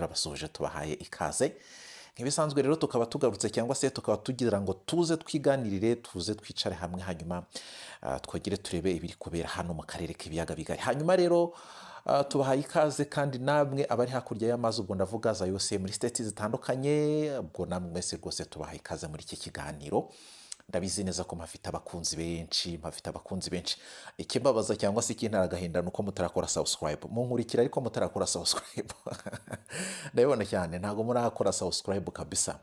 turabasuje tubahaye ikaze nk'ibisanzwe rero tukaba tugarutse cyangwa se tukaba tugira ngo tuze twiganirire tuze twicare hamwe hanyuma twogere turebe ibiri kubera hano mu karere k'ibiyaga bigari hanyuma rero tubahaye ikaze kandi namwe abari hakurya y'amazi ubwo ndavuga za yose muri state zitandukanye ubwo namwe mwese rwose tubahaye ikaze muri iki kiganiro ndabizi neza ko mpafite abakunzi benshi ikimbabaza cyangwa se ikintara agahinda nuko mutarakora subscribe munkurikira ariko mutarakora subscribe ndabibona cyane ntago murakora subscribe kabisa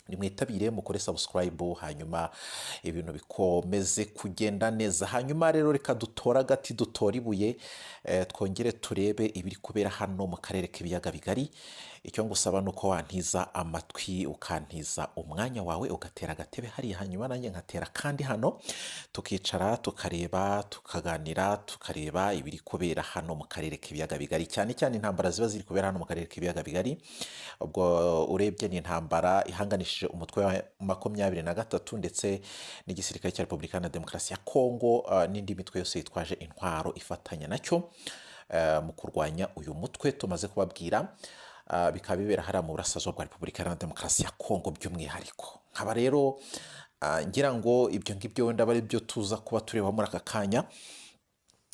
nimwitabire mukore subscribe hanyuma ibintu bikomeze kugenda neza hanyuma rero reka dutora gati dutora ibuye twongere turebe ibiri kubera hano mu karere k'ibiyaga bigari icyo ngusaba nuko wantiza amatwi ukantiza umwanya wawe ugatera agatebe hari hanyuma nanjye nkatera kandi hano tukicara tukareba tukaganira tukareba ibiri kubera hano mu karere k'ibiyaga bigari cyane cyane intambara ziba ziri kubera hano mu karere k'ibiyaga bigari ubwo urebye ni intambara ihanganishije umutwe wa 23 ndetse n'igisirikare cya Repubulika ya Demokarasi ya Kongo n'indi mitwe yose yitwaje intwaro ifatanya nacyo mu kurwanya uyu mutwe tumaze kubabwira bikaba bibera hariya mu burasirazuba bwa Repubulika ya Demokarasi ya Kongo by'umwihariko nkaba rero ngira ngo ibyo ngibyo wenda bari byo tuza kuba tureba muri aka kanya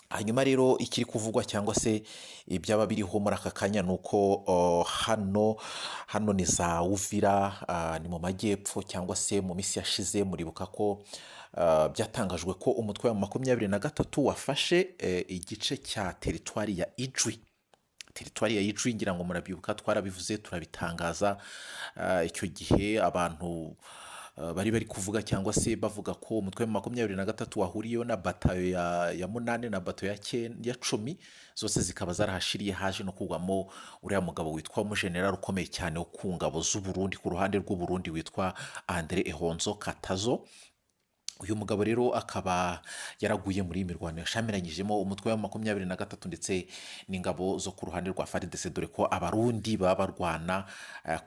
hanyuma rero ikiri kuvugwa cyangwa se ibyaba biriho muri aka kanya nuko hano ni za Uvira ni mu majyepfo cyangwa se mu minsi yashize muribuka ko byatangajwe ko umutwe wa 23 wafashe igice cya teritwari ya Ijwi ngira ngo murabyibuka twarabivuze turabitangaza icyo gihe abantu bari kuvuga cyangwa se bavuga ko umutwe wa 23 wahuriyeho na batayo ya 8 na batayo ya 10 zose zikaba zarahashiriye haje no kugwamo uriya mugabo witwa umujenerali ukomeye cyane wo ku ngabo z'u Burundi ku ruhande rw'u Burundi witwa Andre Ehonzo Katazo uyu mugabo rero akaba yaraguye muri imirwano yashamiranyijemo umutwe wa 23 ndetse n'ingabo zo ku ruhande rwa FARDC dore ko abarundi baba barwana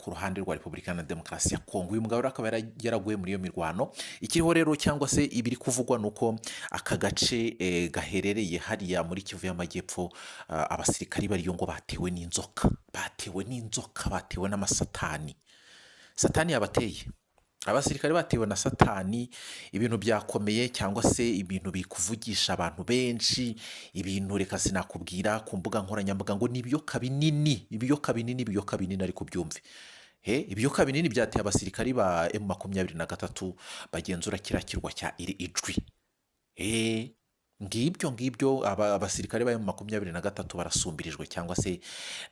ku ruhande rwa Repubulika ya Demokarasi ya Kongo uyu mugabo akaba yaraguye muri iyo mirwano ikiriho rero cyangwa se ibiri kuvugwa nuko aka gace gaherereye hariya muri Kivu y'Amajyepfo abasirikari bariyo ngo batewe n'inzoka batewe n'amasatani satani yabateye abasirikare batewe na satani ibintu byakomeye cyangwa se ibintu bikuvugisha abantu benshi ibintu reka sinakubwira ku mbuga nkoranyambaga ngo nibiyoka binini ari kubyumve ibiyoka binini byateye abasirikari ba M23 bagenzura kirakirwa cya Ijwi ngibyo abasirikare ba M23 barasumbirijwe cyangwa se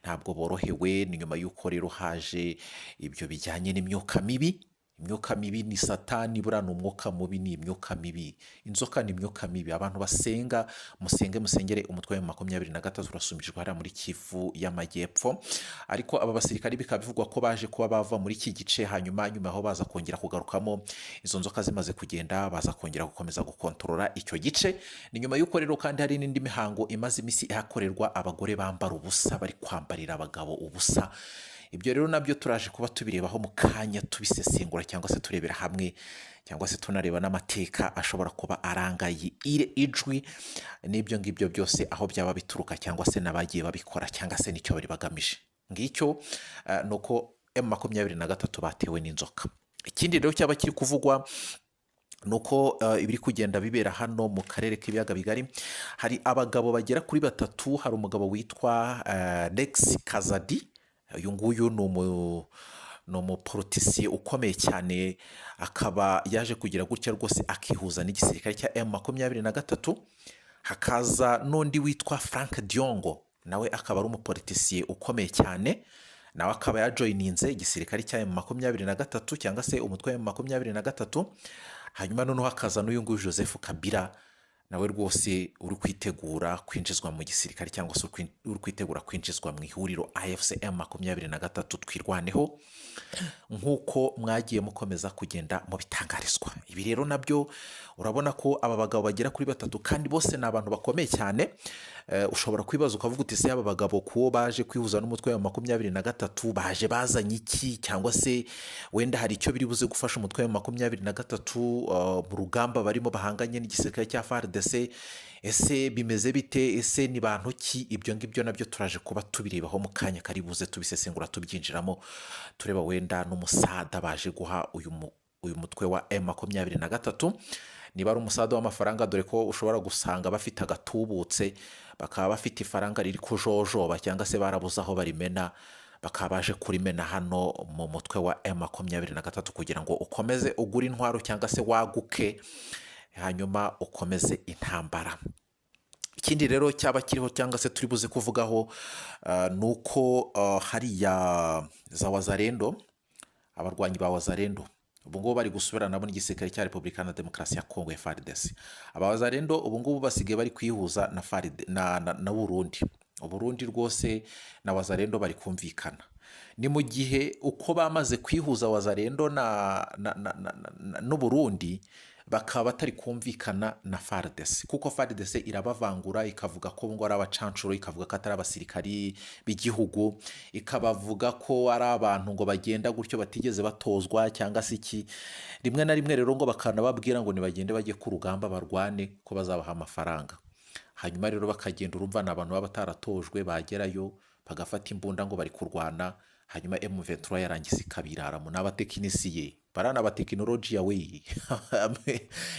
ntabwo borohewe ni nyuma y'uko rero haje ibyo bijyanye n'imyuka mibi ni satani burana umwuka mubi ni imyuka mibi inzoka ni imyuka mibi abantu basenga musengere umutwe wa 23 urasumbijwe hariya muri Kivu y'Amajyepfo ariko aba basirikari bikaba bivugwa ko baje kuba bava muri iki gice hanyuma aho baza kongera kugarukamo izo nzoka zimaze kugenda baza kongera gukomeza gukontorora icyo gice ni nyuma y'uko rero kandi hari n'indi mihango imaze imisi ihakorerwa abagore bambara ubusa bari kwambarira abagabo ubusa ibyo rero nabyo turaje kuba tubirebaho mu kanya tubisesengura cyangwa se turebera hamwe cyangwa se tunareba n'amateka ashobora kuba arangaye Ijwi n'ibyo ngibyo byose aho byaba bituruka cyangwa se nabagiye babikora cyangwa se nicyo bari bagamije ngicyo nuko M23 batewe n'inzoka ikindi rero cyaba kiri kuvugwa nuko ibiri kugenda bibera hano mu karere k'ibiyaga bigari hari abagabo bagera kuri 3 hari umugabo witwa Kazadi uyu nguyu ni umupolitisiye ukomeye cyane akaba yaje kugira gutya rwose akihuza n'igisirikare cya M23 hakaza n'undi witwa Frank Diongo nawe akaba ari umupolitisiye ukomeye cyane nawe akaba yajoyininze igisirikare cya M23 cyangwa se umutwe wa M23 hanyuma noneho hakaza n'uyu nguyu Joseph Kabila nawe rwose uri kwitegura kwinjizwa mu gisirikare cyangwa se uri kwitegura kwinjizwa mu ihuriro AFC M23 twirwaneho nk'uko mwagiye mukomeza kugenda mu bitangarizwa ibi rero nabyo urabona ko aba bagabo bagera kuri 3 kandi bose ni abantu bakomeye cyane ushobora kwibaza ukavuga uti se aba bagabo kuwo baje kwihuza n'umutwe wa 23 baje bazanye iki, cyangwa se wenda hari icyo biri buze gufasha umutwe wa 23 mu rugamba barimo bahanganye n'igisirikare cya FARDC. Ese bimeze bite? Ese ni bantu ki? Ibyo ngibyo nabyo turaje kuba tubirebaho mu kanya kari buze tubisesengura tubyinjiramo, tureba wenda n'umusada baje guha uyu mutwe wa M23. Niba ari umusada w'amafaranga, dore ko ushobora gusanga bafite agatubutse, bakaba bafite ifaranga riri kujojoba cyangwa se barabuze aho barimena, bakaba baje kurimena hano mu mutwe wa M23 kugira ngo ukomeze ugure intwaro cyangwa se waguke, hanyuma ukomeze intambara. Ikindi rero cyaba kiriho cyangwa se turi buze kuvugaho nuko hariya za Wazalendo, abarwanyi ba Wazalendo ubu ngubu bari gusubira nabo n'igisirikare cya Repubulika na Demokarasi ya Kongo ya FARDC. Abawazalendo ubu ngubu basigaye bari kwihuza na Burundi. Uburundi rwose na Wazalendo bari kumvikana. Ni mu gihe uko bamaze kwihuza Wazalendo n'Uburundi bakaba batari kumvikana na FARDC, kuko FARDC irabavangura ikavuga ko ngo ari abacancuro, ikavuga ko atari abasirikari b'igihugu, ikabavuga ko ari abantu ngo bagenda gutyo batigeze batozwa cyangwa se iki. Rimwe na rimwe rero ngo bakanababwira ngo nibagende bajye ku rugamba barwane ko bazabaha amafaranga. Hanyuma rero bakagenda, urumva ni abantu baba bataratojwe, bagerayo bagafata imbunda ngo bari kurwana, hanyuma M23 yarangiza ikabiraramo. N'abatekinisiye barana abatekinoloji we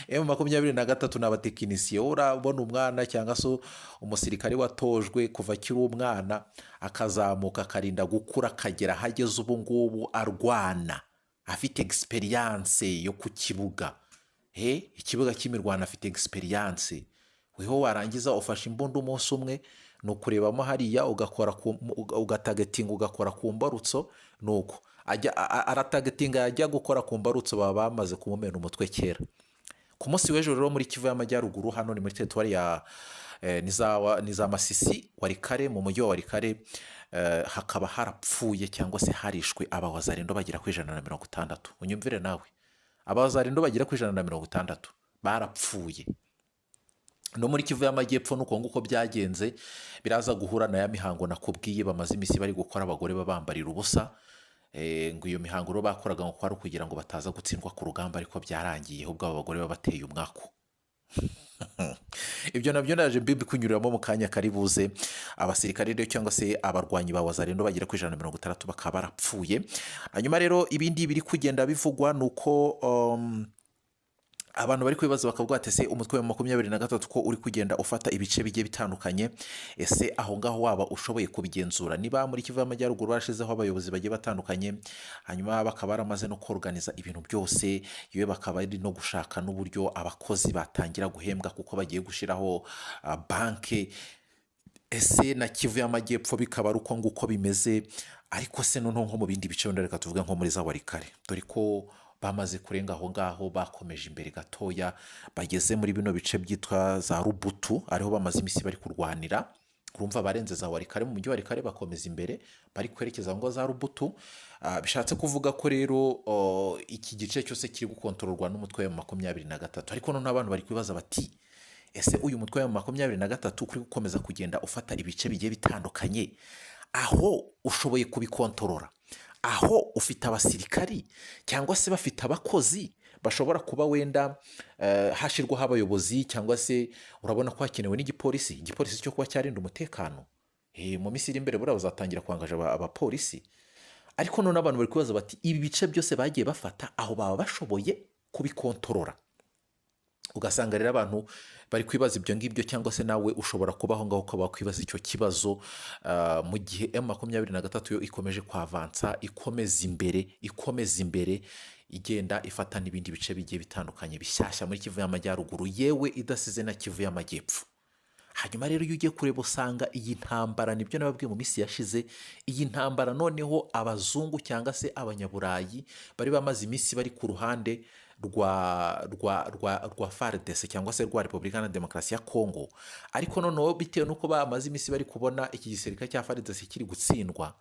M23 n'abatekinisiye. Urabona umwana cyangwa so umusirikare watojwe kuva kiri umwana akazamuka akarinda gukura akagera hageze ubu ngubu arwana, afite experience yo ku kibuga, ikibuga cy'imirwano, afite experience. Weho warangiza ufashe imbunda umunsi umwe, ni ukurebamo hariya ugatagetinga ugakora ku mbarutso, nuko aratagetinga yajya gukora ku mbarutso baba bamaze kumumena umutwe kera. Ku munsi w'ejo rero muri Kivu y'Amajyaruguru, hano ni muri teritwari ya niza Masisi Warikare, mu mujyi wa Warikare, hakaba harapfuye cyangwa se harishwe abawazalendo bagera ku 160. Unyumvire nawe, abawazalendo bagera ku 160 barapfuye. No muri Kivu y'Amajyepfo nuko nguko byagenze, biraza guhura na ya mihango nakubwiye bamaze imisi bari gukora, abagore babambarira ubusa. Ngo iyo mihango ro bakoraga ngo kwari kugira ngo bataza gutsindwa ku rugamba, ariko byarangiye ahubwo abo bagore babateye umwako. Ibyo nabyo naje mbikunyuriramo mu kanya kari buze. Abasirikare rero cyangwa se abarwanyi ba Wazalendo bagera ku 160 bakaba barapfuye. Hanyuma rero ibindi biri kugenda bivugwa nuko abantu bari kwibaza bakavuga ati ese umutwe wa 23 ko uri kugenda ufata ibice bigiye bitandukanye, ese aho ngaho waba ushoboye kubigenzura? Niba muri Kivu y'Amajyaruguru bashizeho abayobozi bagiye batandukanye, hanyuma bakaba baramaze no kuorganiza ibintu byose, yewe bakaba ari no gushaka n'uburyo abakozi batangira guhembwa kuko bagiye gushiraho banke. Ese na Kivu y'Amajyepfo bikaba ari uko nguko bimeze? Ariko se none nko mu bindi bice reka tuvuga nko muri za Warikare, dore ko bamaze kurenga aho ngaho, bakomeje imbere gatoya, bageze muri bino bice byitwa za Rubutu, ariho bamaze imisi bari kurwanira. Urumva barenze za Warikare, mu mujyi wa Warikare bakomeza imbere, bari kwerekeza ngo za Rubutu. Bishatse kuvuga ko rero iki gice cyose kiri gukontororwa n'umutwe wa 23. Ariko none abantu bari kwibaza bati ese uyu mutwe wa 23 kuri gukomeza kugenda ufata ibice bigiye bitandukanye, aho ushoboye kubikontorora, aho ufite abasirikari cyangwa se bafite abakozi bashobora kuba wenda hashirwaho abayobozi, cyangwa se urabona ko hakenewe n'igipolisi cyo kuba cyarinda umutekano. Mu minsi iri imbere buriya bazatangira kwangaje abapolisi. Ariko none abantu bari kubaza bati ibi bice byose bagiye bafata, aho baba bashoboye kubikontorora? Ugasanga rero abantu bari kwibaza ibyo ngibyo, cyangwa se nawe ushobora kubaho ngaho ukaba kwibaza icyo kibazo, mu gihe M23 yo ikomeje kwavansa, ikomeza imbere igenda ifata n'ibindi bice bigiye bitandukanye bishyashya muri Kivu y'Amajyaruguru, yewe idasize na Kivu y'Amajyepfo. Hanyuma rero iyo ugiye kureba usanga iyi ntambara, nibyo nababwiye mu minsi yashize, iyi ntambara noneho abazungu cyangwa se abanyaburayi bari bamaze iminsi bari ku ruhande rwa FARDC cyangwa se rwa Repubulika na Demokarasi ya Kongo. Ariko noneho bitewe nuko bamaze iminsi bari kubona iki gisirikare cya FARDC kiri gutsindwa,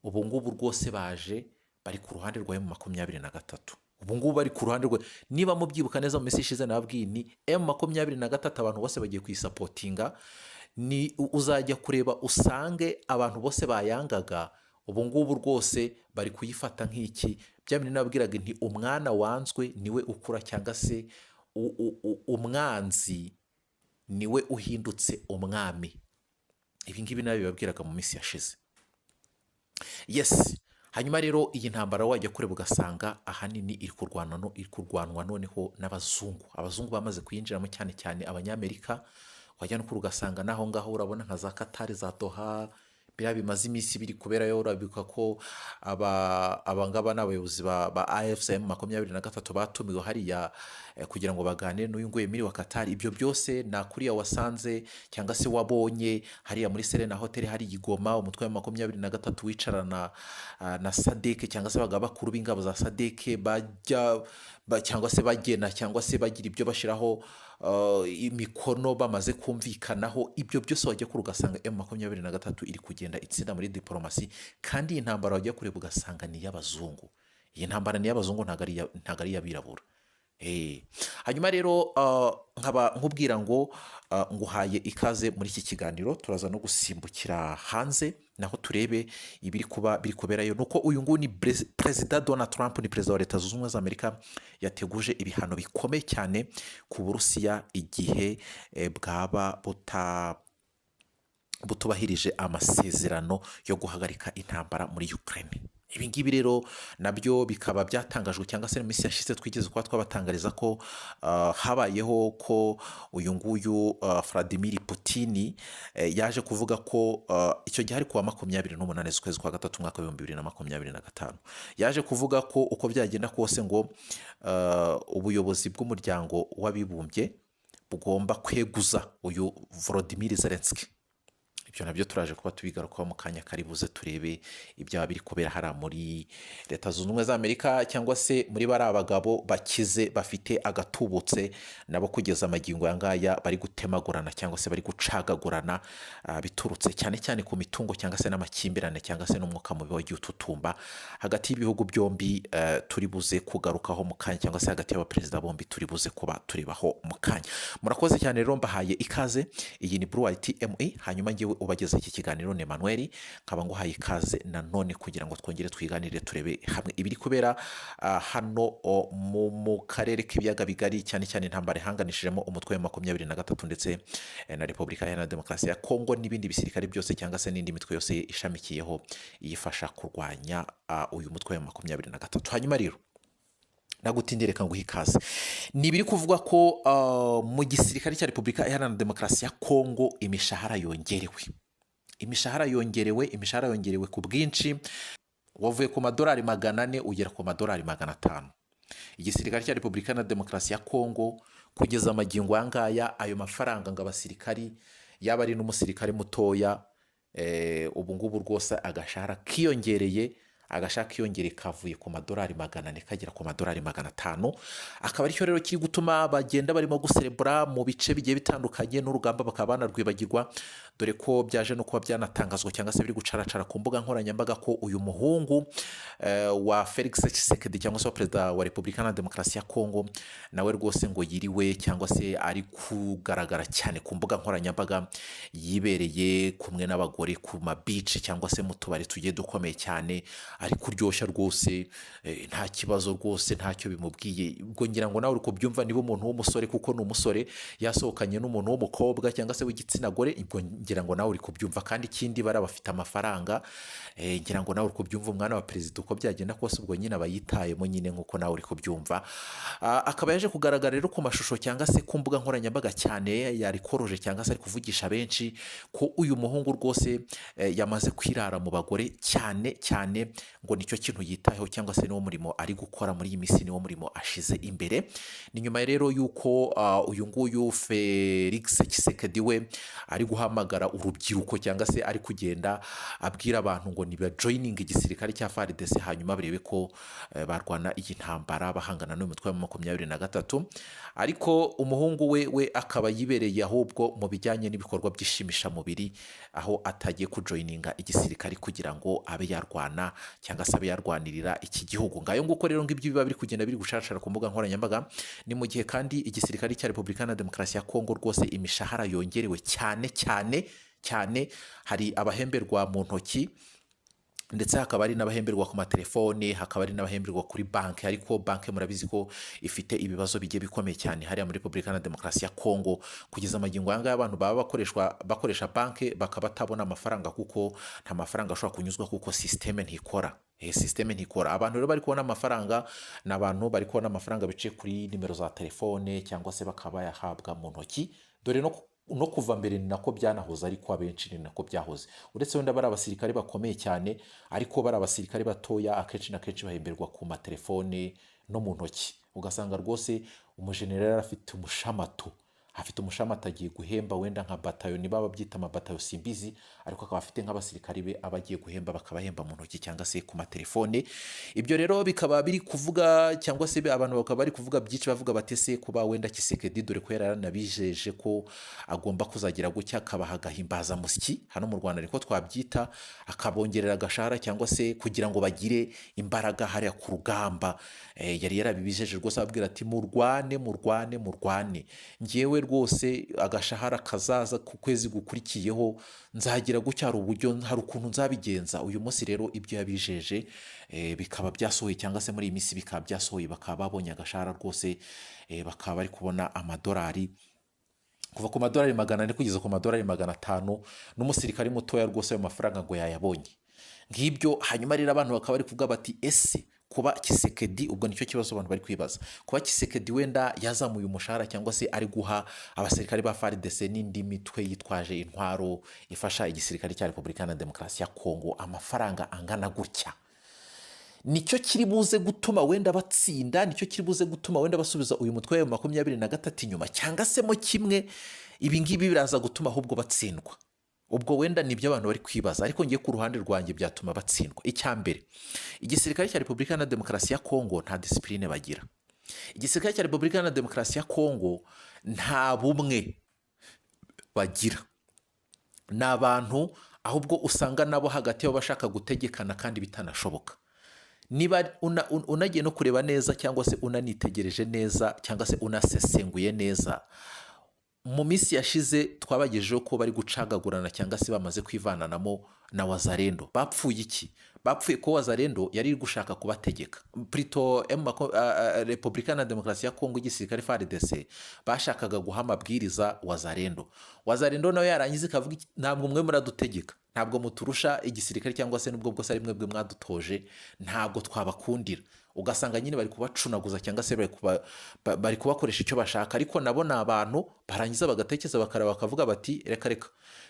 ubu ngubu rwose baje bari ku ruhande rwa M23. Ubu ngubu bari ku ruhande rwe. Niba mubyibuka neza mu minsi ishize nababwiye ni M23 abantu bose bagiye kuyisapotinga, ni uzajya kureba usange abantu bose bayangaga ubu ngubu rwose bari kuyifata nk'iki bya bintu nabwiraga nti umwana wanzwe niwe ukura cyangwa se umwanzi niwe uhindutse umwami. Ibi ngibi nawe bibabwiraga mu minsi yashize. Yes, hanyuma rero iyi ntambara wajya kureba ugasanga ahanini iri kurwanwa noneho n'abazungu. Abazungu bamaze kuyinjiramo cyane cyane abanyamerika. Wajya no kuri ugasanga naho ngaho urabona nka za Katari, za Doha, biriya bimaze iminsi biri kubera yo urabika ko abangaba n'abayobozi ba AFCM 23 batumiwe hariya kugira ngo baganire n'uyu nguyu Emiri wa Katari. Ibyo byose na kuriya wasanze cyangwa se wabonye hariya muri Serena Hotel hari Igoma, umutwe wa 23 wicarana na Sadek cyangwa se bagaba bakuru b'ingabo za Sadek bajya cyangwa se bagena cyangwa se bagira ibyo bashiraho imikono bamaze kumvikanaho. Ibyo byose wajya kuri ugasanga M23 iri kugenda itsinda muri diplomasi, kandi iyi ntambara wajya kureba ugasanga ni y'abazungu. Iyi ntambara ni y'abazungu, ntago ari y'abirabura. Hanyuma rero nkaba nkubwira ngo nguhaye ikaze muri iki kiganiro. Turaza no gusimbukira hanze naho turebe ibiri kuberayo. Nuko uyu nguyu ni Perezida Donald Trump, ni perezida wa Leta Zunze Ubumwe za Amerika, yateguje ibihano bikomeye cyane ku Burusiya igihe bwaba butubahirije amasezerano yo guhagarika intambara muri Ukraine. Ibi ngibi rero nabyo bikaba byatangajwe cyangwa se mu minsi yashize twigeze kuba twabatangariza ko habayeho ko uyu nguyu Vladimir Putin yaje kuvuga ko icyo gihe ari kuwa 28 z'ukwezi kwa gatatu mwaka wa 2025 yaje kuvuga ko uko byagenda kose ngo ubuyobozi bw'umuryango w'abibumbye bugomba kweguza uyu Volodymyr Zelensky. Ibyo nabyo turaje kuba tubigarukaho mu kanya karibuze turebe ibyaba biri kubera hara muri Leta Zunze Ubumwe za Amerika, cyangwa se muri bari abagabo bakize bafite agatubutse nabo kugeza amagingo yangaya bari gutemagurana cyangwa se bari gucagagurana biturutse cyane cyane ku mitungo cyangwa se n'amakimbirane cyangwa se n'umwuka mubi wagiye ututumba hagati y'ibihugu byombi. Turi buze kugarukaho mu kanya, cyangwa se hagati y'abaperezida bombi turi buze kuba turibaho mu kanya. Murakoze cyane rero, mbahaye ikaze. Iyi ni BiNJIYE, hanyuma ngewe ubageze iki kiganiro ni Emmanuel, nkaba nguhaye ikaze nanone kugira ngo twongere twiganire turebe hamwe ibiri kubera hano mu karere k'ibiyaga bigari, cyane cyane intambara ihanganishijemo umutwe wa 23 ndetse na Repubulika Iharanira Demokarasi ya Kongo n'ibindi bisirikare byose cyangwa se n'indi mitwe yose ishamikiyeho iyifasha kurwanya uyu mutwe wa 23. Hanyuma rero nagutindire kanguha ikaze. Ni biri kuvuga ko mu gisirikare cya Repubulika Iharanira Demokarasi ya Kongo imishahara yongerewe ku bwinshi, wavuye ku madolari 400 ugera ku madolari 500. Igisirikare cya Repubulika Iharanira Demokarasi ya Kongo kugeza amagingo yangaya ayo mafaranga ngo abasirikari yaba ari n'umusirikare mutoya ubu ngubu rwose agashahara kiyongereye kavuye ku madolari 400 kagera ku madolari 500. Akaba aricyo rero kiri gutuma bagenda barimo guserebura mu bice bigiye bitandukanye, n'urugamba bakaba banarwibagirwa, dore ko byaje no kuba byanatangazwa cyangwa se biri gucaracara ku mbuga nkoranyambaga ko uyu muhungu wa Thiseked cyangwa se perezida wa Repubulika Iharanira Demokarasi ya Kongo nawe rwose ngo yiriwe cyangwa se ari kugaragara cyane ku mbuga nkoranyambaga yibereye kumwe n'abagore ku mabici cyangwa se mu tubari tugiye dukomeye cyane, ari kuryoshya rwose nta kibazo rwose, ntacyo bimubwiye. Ubwo ngira ngo nawe uri kubyumva, niba umuntu w'umusore, kuko ni umusore yasohokanye n'umuntu w'umukobwa cyangwa se w'igitsina gore, ubwo ngira ngo nawe uri kubyumva. Kandi ikindi bara bafite amafaranga, ngira ngo nawe uri kubyumva, umwana wa perezida uko byagenda kose ubwo nyine abayitayemo nyine nk'uko nawe uri kubyumva. Akaba yaje kugaragara rero ku mashusho cyangwa se ku mbuga nkoranyambaga cyane, yari koroje cyangwa se ari kuvugisha benshi ko uyu muhungu rwose yamaze kwirara mu bagore cyane cyane, ngo nicyo kintu yitayeho cyangwa se niwo murimo ari gukora muri iyi minsi, niwo murimo ashize imbere. Ni nyuma rero yuko uyu nguyu Thiseked we ari guhamagara urubyiruko cyangwa se ari kugenda abwira abantu ngo niba joining igisirikare cya FARDC, hanyuma barebe ko barwana iyi ntambara bahangana n'umutwe wa 23. Ariko umuhungu we akaba yibereye ahubwo mu bijyanye n'ibikorwa by'ishimisha mubiri, aho atagiye kujoininga igisirikare kugira ngo abe yarwana cyangwa se abe yarwanirira iki gihugu. Ngayo nguko rero ngibyo biba biri kugenda biri gushashara ku mbuga nkoranyambaga. Ni mu gihe kandi igisirikare cya Repubulika Iharanira Demokarasi ya Kongo rwose imishahara yongerewe cyane, hari abahemberwa mu ntoki ndetse hakaba ari n'abahemberwa ku matelefone, hakaba ari n'abahemberwa kuri banki, ariko banki murabizi ko ifite ibibazo bigiye bikomeye cyane hariya muri Repubulika Iharanira Demokarasi ya Kongo. Kugeza amagingo aya ngaya abantu baba bakoresha banki bakaba batabona amafaranga kuko nta mafaranga ashobora kunyuzwa kuko systeme ntikora. Abantu rero bari kubona amafaranga ni abantu bari kubona amafaranga biciye kuri nimero za telefone cyangwa se bakaba yahabwa mu ntoki. Dore no kuva mbere ni nako byanahoze, ariko abenshi ni nako byahoze, uretse wenda bari abasirikare bakomeye cyane, ariko bari abasirikare batoya akenshi na kenshi bahemberwa ku matelefone no mu ntoki. Ugasanga rwose umujenerali afite umushamato agiye guhemba wenda nka batayo, niba babyita amabatayo simbizi, ariko akaba afite nk'abasirikare be abagiye guhemba bakabahemba mu ntoki cyangwa se ku matelefone. Ibyo rero bikaba biri kuvuga cyangwa se abantu bakaba bari kuvuga byinshi, bavuga batese kuba wenda Tshisekedi, dore ko yaranabijeje ko agomba kuzagira gutya akabaha agahimbaza musyi hano mu Rwanda ariko twabyita, akabongerera agashahara cyangwa se kugira ngo bagire imbaraga hariya ku rugamba. Yari yarabibijeje rwose ababwira ati murwane, ngewe rwose agashahara kazaza ku kwezi gukurikiyeho nzagira gutya, hari ukuntu nzabigenza. Uyu munsi rero ibyo yabijeje bikaba byasohoye, cyangwa se muri iyi minsi bikaba byasohoye, bakaba babonye agashahara rwose, bakaba bari kubona amadolari kuva ku madolari 400 kugeza ku madolari 500, n'umusirikare mutoya rwose ayo mafaranga ngo yayabonye ngibyo. Hanyuma rero abantu bakaba bari kuvuga bati ese kuba Tshisekedi, ubwo nicyo kibazo abantu bari kwibaza, kuba Tshisekedi wenda yazamuye umushahara cyangwa se ari guha abasirikare ba FARDC n'indi mitwe yitwaje intwaro ifasha igisirikare cya Repubulika Iharanira Demokarasi ya Kongo amafaranga angana gutya, nicyo kiri buze gutuma wenda batsinda, nicyo kiri buze gutuma wenda basubiza uyu mutwe wa 23 inyuma, cyangwa se mo kimwe ibi ngibi biraza gutuma ahubwo batsindwa? Ubwo wenda nibyo abantu bari kwibaza, ariko ngiye ku ruhande rwanjye byatuma batsindwa. Icyambere, igisirikare cya Repubulika Iharanira Demokarasi ya Kongo nta discipline bagira. Igisirikare cya Repubulika Iharanira Demokarasi ya Kongo nta bumwe bagira, ni abantu ahubwo usanga nabo hagati yabo bashaka gutegekana kandi bitanashoboka. Niba unagiye no kureba neza cyangwa se unanitegereje neza cyangwa se unasesenguye neza, mu minsi yashize twabagejeho ko bari gucagagurana cyangwa se bamaze kwivananamo na Wazalendo. Bapfuye iki? Bapfuye ko Wazalendo yari gushaka kubategeka. Repubulika Iharanira Demokarasi ya Kongo igisirikare FARDC bashakaga guha amabwiriza Wazalendo nawe yarangiza ikavuga ntabwo mwe muradutegeka, ntabwo muturusha igisirikare, cyangwa se nubwo bwose ari mwebwe mwadutoje, ntabwo twabakundira. Ugasanga nyine bari kubacunaguza cyangwa se bari kubakoresha icyo bashaka, ariko nabo ni abantu barangiza bagatekereza bakaraba bakavuga bati reka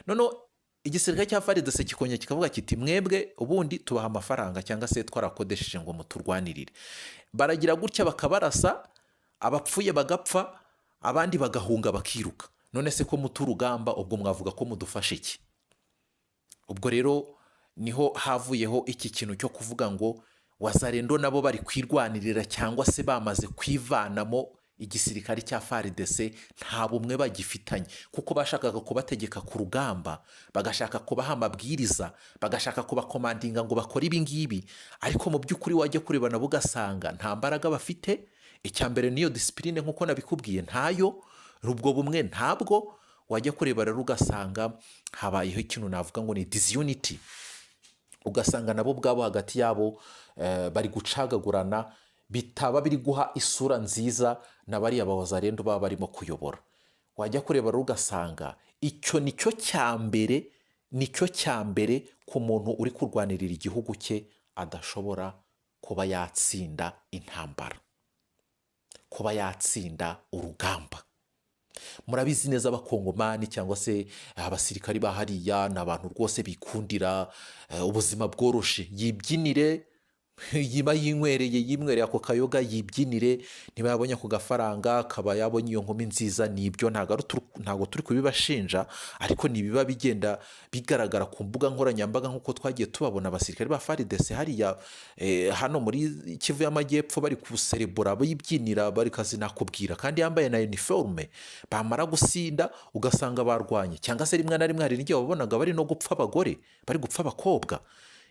none igisirikare cya FARDC kikongera kikavuga kiti mwebwe ubundi tubaha amafaranga cyangwa se twarakodesheje ngo muturwanirire. Baragira gutya bakabarasa, abapfuye bagapfa, abandi bagahunga bakiruka. None se ko muturugamba, ubwo mwavuga ko mudufashe iki? Ubwo rero niho havuyeho iki kintu cyo kuvuga ngo Wazalendo nabo bari kwirwanirira cyangwa se bamaze kwivanamo igisirikare cya FARDC, nta bumwe bagifitanye, kuko bashakaga kubategeka ku rugamba, bagashaka kubaha amabwiriza, bagashaka kubakomandinga ngo bakore ibi ngibi, ariko mu by'ukuri wajya kureba nabo ugasanga nta mbaraga bafite. Icyambere niyo discipline nk'uko nabikubwiye ntayo, ubwo bumwe ntabwo. Wajya kureba rero ugasanga habayeho ikintu navuga ngo ni disunity, ugasanga nabo bwabo hagati yabo bari gucagagurana, bitaba biri guha isura nziza na bariya Wazalendo baba barimo kuyobora. Wajya kureba rero ugasanga icyo nicyo cyambere ku muntu uri kurwanirira igihugu cye adashobora kuba yatsinda intambara, kuba yatsinda urugamba. Murabizi neza abakongomani cyangwa se abasirikari bahariya ni abantu rwose bikundira ubuzima bworoshe, yibyinire, yiba yinywereye ako kayoga, yibyinire, niba yabonye ako gafaranga akaba yabonye iyo nkumi nziza. Nibyo ntabwo turi kubibashinja, ariko nibiba bigenda bigaragara ku mbuga nkoranyambaga nk'uko twagiye tubabona abasirikare ba FARDC hariya hano muri Kivu y'Amajyepfo bari kuserebura bibyinira, bari kazi nakubwira, kandi yambaye na uniforme. Bamara gusinda ugasanga barwanye, cyangwa se rimwe na rimwe hari n'igihe wabonaga bari no gupfa abagore, bari gupfa abakobwa.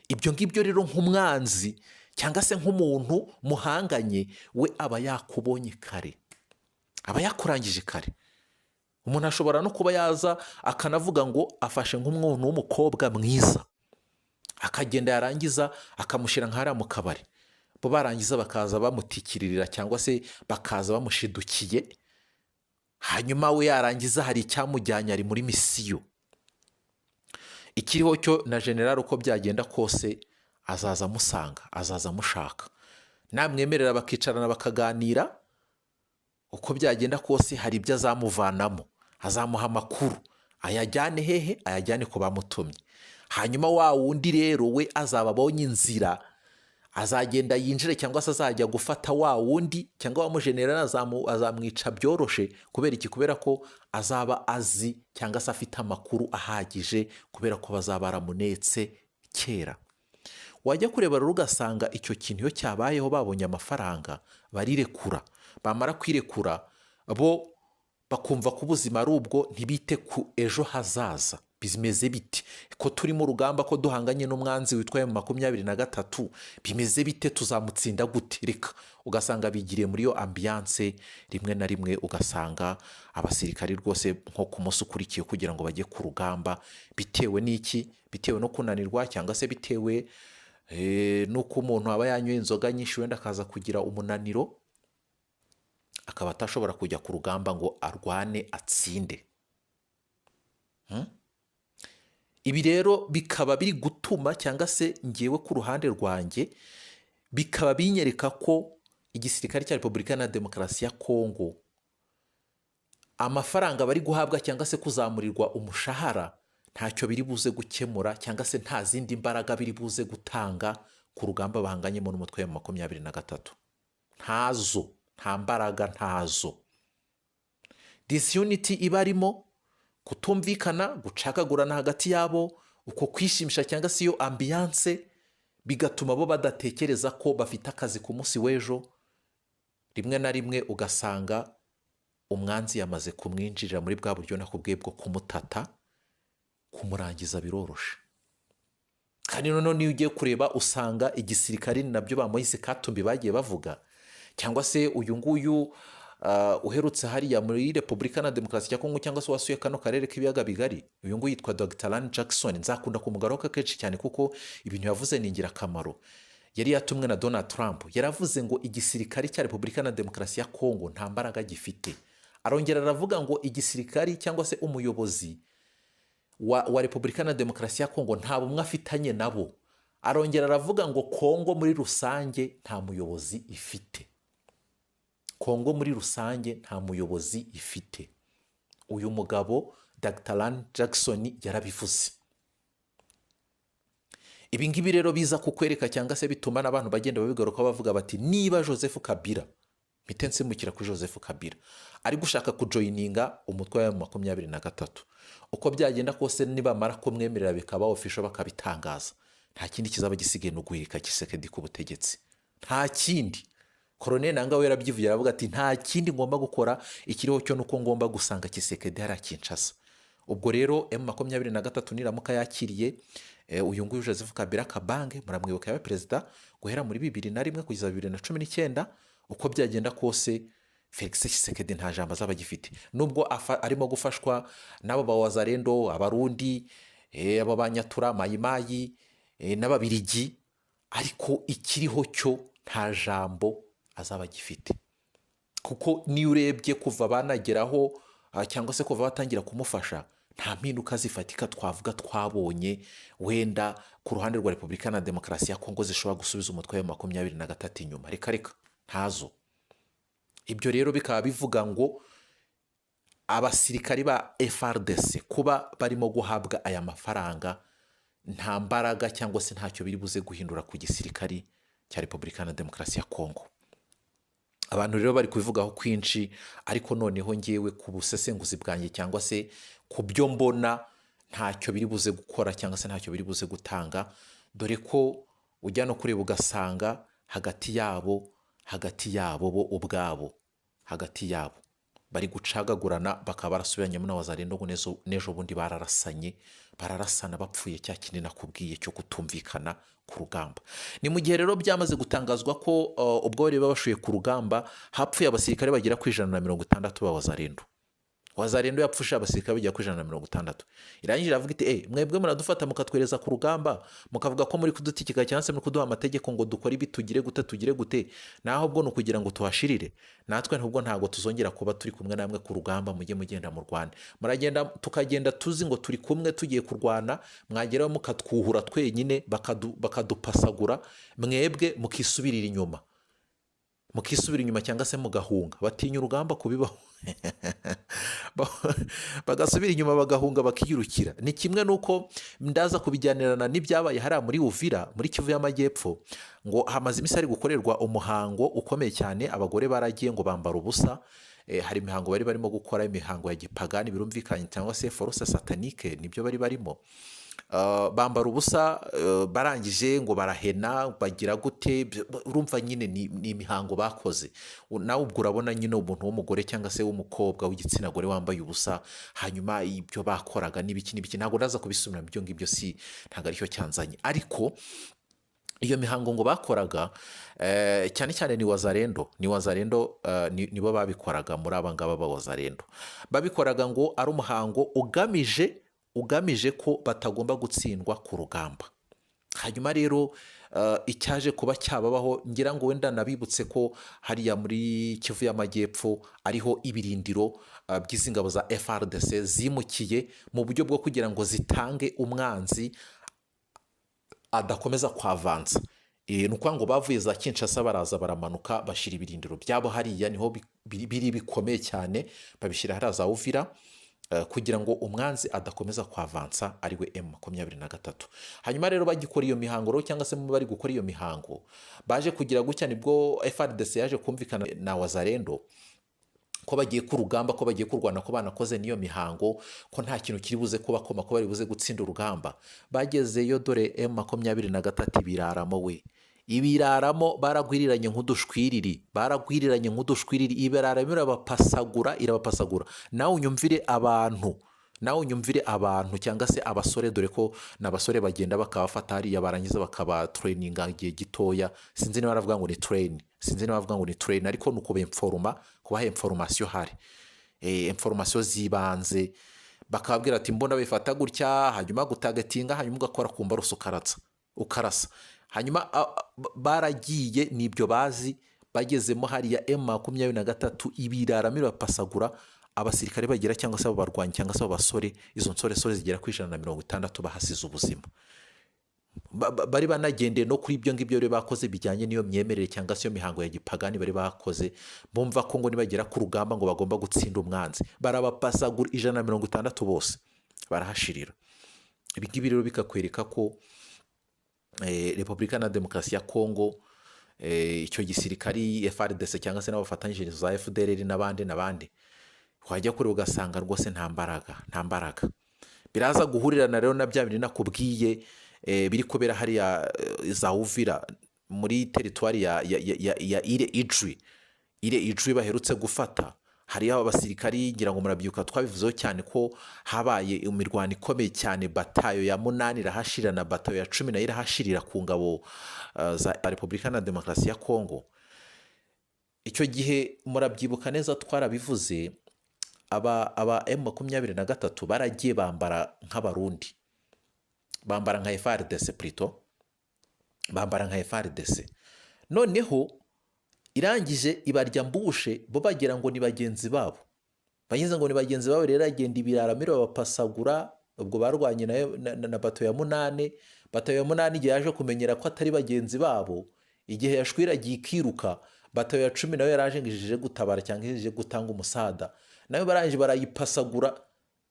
ibyo ngibyo rero nk'umwanzi cyangwa se nk'umuntu muhanganye we aba yakubonye kare, aba yakurangije kare. Umuntu ashobora no kuba yaza akanavuga ngo afashe nk'umuntu w'umukobwa mwiza, akagenda yarangiza akamushyira nk'ahariya mu kabari, bo barangiza bakaza bamutikiririra cyangwa se bakaza bamushidukiye, hanyuma we yarangiza hari icyamujyanye, ari muri misiyo. Ikiriho cyo na general uko byagenda kose azaza amusanga, azaza amushaka, namwemerera bakicarana bakaganira, uko byagenda kose hari ibyo azamuvanamo, azamuha amakuru, ayajyane hehe, ayajyane ku bamutumye. Hanyuma wa wundi rero we azaba abonye inzira, azagenda yinjire cyangwa se azajya gufata wa wundi cyangwa wa mujenerali azamwica byoroshe. Kubera iki? Kubera ko azaba azi cyangwa se afite amakuru ahagije, kubera ko bazaba baramunetse kera. Wajya kureba rero ugasanga icyo kintu iyo cyabayeho babonye amafaranga barirekura, bamara kwirekura bo bakumva ko ubuzima ari ubwo, ntibite ku ejo hazaza bimeze biti, ko turi mu rugamba, ko duhanganye n'umwanzi witwa M23, bimeze bite, tuzamutsinda gute? Reka ugasanga bigiriye muri yo ambiance, rimwe na rimwe ugasanga abasirikari rwose nko ku munsi ukurikiye kugira ngo bajye ku rugamba, bitewe n'iki? Bitewe no kunanirwa cyangwa se bitewe nuko umuntu aba yanyoye inzoga nyinshi, wenda akaza kugira umunaniro, akaba atashobora kujya ku rugamba ngo arwane atsinde. Ibi rero bikaba biri gutuma, cyangwa se ngewe ku ruhande rwanjye, bikaba binyereka ko igisirikare cya Repubulika na Demokarasi ya Kongo amafaranga bari guhabwa cyangwa se kuzamurirwa umushahara ntacyo biri buze gukemura, cyangwa se nta zindi mbaraga biri buze gutanga ku rugamba bahanganyemo n'umutwe wa M23. Ntazo, nta mbaraga ntazo. Disunity ibarimo, kutumvikana, gucakagurana hagati yabo, uko kwishimisha cyangwa se iyo ambiance, bigatuma bo badatekereza ko bafite akazi ku munsi w'ejo. Rimwe na rimwe ugasanga umwanzi yamaze kumwinjirira muri bwa buryo nakubwiye bwo kumutata, kumurangiza biroroshe. Kandi noneho niyo ugiye kureba usanga igisirikare nabyo ba Moise Katumbi bagiye bavuga, cyangwa se uyu nguyu uherutse hariya muri Repubulika na Demokarasi ya Kongo, cyangwa se wasuye kano karere k'ibiyaga bigari, uyu nguyu yitwa Dr. Lan Jackson. Nzakunda kumugaruka kenshi cyane kuko ibintu yavuze ni ingirakamaro. Yari yatumwe na Donald Trump, yaravuze ngo igisirikare cya Repubulika na Demokarasi ya Kongo nta mbaraga gifite. Arongera aravuga ngo igisirikare cyangwa se umuyobozi wa Repubulika na Demokarasi ya Kongo nta bumwe afitanye nabo. Arongera aravuga ngo Kongo muri rusange nta muyobozi ifite. Kongo muri rusange nta muyobozi ifite. Uyu mugabo Dr. Lan Jackson yarabivuze. Ibi ngibi rero biza kukwereka cyangwa se bituma n'abantu bagenda babigaruka bavuga bati, niba Joseph Kabila, mpite nsimukira kuri Joseph Kabila, ari gushaka kujoyininga umutwe wa M23, uko byagenda kose nibamara kumwemerera bikaba official bakabitangaza, nta kindi kizaba gisigaye no guhirika Tshisekedi ku butegetsi. Nta kindi. Colonel Nanga we yarabyivuye aravuga ati, nta kindi ngomba gukora, ikiriho cyo nuko ngomba gusanga Tshisekedi hari Kinshasa. Ubwo rero M23 niramuka yakiriye uyu nguyu Joseph Kabila Kabange, muramwibuka ya perezida guhera muri 2001 kugeza 2019, uko byagenda kose Felix Tshisekedi nta jambo azaba gifite, nubwo arimo gufashwa nabo ba Wazalendo, abarundi, abo banyatura, mayimayi, n'ababirigi, ariko ikiriho cyo nta jambo azaba gifite. Kuko ni urebye kuva banageraho cyangwa se kuva batangira kumufasha, nta mpinduka zifatika twavuga twabonye wenda ku ruhande rwa Repubulika na Demokarasi ya Kongo zishobora gusubiza umutwe wa M23 inyuma. Reka ntazo. Ibyo rero bikaba bivuga ngo abasirikari ba FARDC kuba barimo guhabwa aya mafaranga nta mbaraga cyangwa se ntacyo biri buze guhindura ku gisirikari cya Repubulika na Demokarasi ya Kongo. Abantu rero bari kubivugaho kwinshi, ariko noneho ngewe ku busesenguzi bwanjye cyangwa se ku byo mbona ntacyo biri buze gukora cyangwa se ntacyo biri buze gutanga, dore ko ujya no kureba ugasanga hagati yabo bo ubwabo, hagati yabo bari gucagagurana bakaba barasubiranyemo na wazarendo ngo nejo bundi bararasana bapfuye cya kinini nakubwiye cyo kutumvikana ku rugamba. Ni mu gihe rero byamaze gutangazwa ko ubwo bari babashuye ku rugamba hapfuye abasirikare bagera ku 160 ba wazarendo yapfusha abasirikare bagera ku 160. Irangije avuga iti mwebwe muradufata mukatwereza ku rugamba mukavuga ko muri kudutikika cyangwa se muri kuduha amategeko ngo dukore ibi tugire gute naho ubwo no kugira ngo tuhashirire natwe ntubwo ntago tuzongera kuba turi kumwe namwe ku rugamba mujye mugenda mu Rwanda muragenda tukagenda tuzi ngo turi kumwe tugiye kurwana mwageraho mukatwuhura twenyine bakadupasagura mwebwe mukisubirira inyuma cyangwa se mugahunga batinya urugamba kubibaho bagasubira inyuma bagahunga bakiyirukira. Ni kimwe nuko ndaza kubijyanirana n'ibyabaye hariya muri Uvira muri Kivu y'Amajyepfo ngo hamaze iminsi ari gukorerwa umuhango ukomeye cyane abagore baragiye ngo bambara ubusa. Hari imihango bari barimo gukora imihango ya gipagani birumvikanye cyangwa se force satanique nibyo bari barimo bambara ubusa barangije ngo barahena bagira gute urumva nyine ni imihango bakoze nawe ubwo urabona nyine umuntu w'umugore cyangwa se w'umukobwa w'igitsina gore wambaye ubusa hanyuma ibyo bakoraga n'ibiki ntabwo ndaza kubisubira byo ngibyo si ntabwo aricyo cyanzanye ariko iyo mihango ngo bakoraga cyane cyane ni wazarendo nibo babikoraga muri abangaba ba wazarendo babikoraga ngo ari umuhango ugamije ko batagomba gutsindwa ku rugamba. Hanyuma rero icyaje kuba cyababaho ngira ngo wenda nabibutse ko hariya muri Kivu y'Amajyepfo ariho ibirindiro by'izi ngabo za FARDC zimukiye mu buryo bwo kugira ngo zitange umwanzi adakomeza kwavanza. Nuko ngo bavuye za Kinshasa baraza baramanuka bashira ibirindiro byabo hariya niho biri bikomeye cyane babishyira hariya za Uvira kugira ngo umwanzi adakomeza kwavansa ariwe M23. Hanyuma rero bagikora iyo mihango cyangwa se bari gukora iyo mihango baje kugira gutya nibwo FARDC yaje kumvikana na wazarendo ko bagiye ku rugamba ko bagiye kurwana ko banakoze niyo mihango ko nta kintu kiri buze kubakoma ko bari buze gutsinda urugamba. Bagezeyo dore M23 ibiraramo baragwiriranye nk'udushwiriri ibiraramo irabapasagura nawe unyumvire abantu cyangwa se abasore dore ko n'abasore bagenda bakabafata hariya barangiza bakaba traininga igihe gitoya sinzi niba baravuga ngo ni train ariko nuko bemforma kubaha information hari information zibanze bakabwira ati mbona bifata gutya hanyuma gutagatinga hanyuma ugakora kumba ukarasa hanyuma baragiye nibyo bazi bagezemo hariya M23 ibiraramo irabapasagura abasirikare bagira cyangwa se abarwanyi cyangwa se abasore izo nsore zigera ku 160 bahasize ubuzima. Bari banagendeye no kuri ibyo ngibyo bari bakoze bijyanye niyo myemerere cyangwa se iyo mihango ya gipagani bari bakoze bumva ko ngo nibagera ku rugamba ngo bagomba gutsinda umwanzi barabapasagura 160 bose barahashirira. Ibi ngibi rero bikakwereka ko Repubulika na Demokarasi ya Kongo icyo gisirikari FARDC cyangwa se n'abafatanyije za FDLR n'abandi wajya kuri ugasanga rwose nta mbaraga biraza guhurirana rero na bya bindi nakubwiye biri kubera hariya za Uvira muri teritwari ya Ile Ijwi baherutse gufata. Hariya abasirikari ngira ngo murabyuka twabivuzeho cyane ko habaye imirwano ikomeye cyane batayo ya 8 irahashira na batayo ya 10 irahashirira ku ngabo za Repubulika na Demokarasi ya Kongo. Icyo gihe murabyibuka neza twarabivuze aba M23 baragiye bambara nk'abarundi bambara nka FARDC noneho irangije ibarya mbushe bo bagira ngo ni bagenzi babo rero agenda ibiraramiro babapasagura ubwo barwanye na bato ya 8 igihe yaje kumenyera ko atari bagenzi babo igihe yashwiragiye ikiruka bato ya 10 nayo yaraje ngijije gutabara cyangwa ngijije gutanga umusada nayo barangije barayipasagura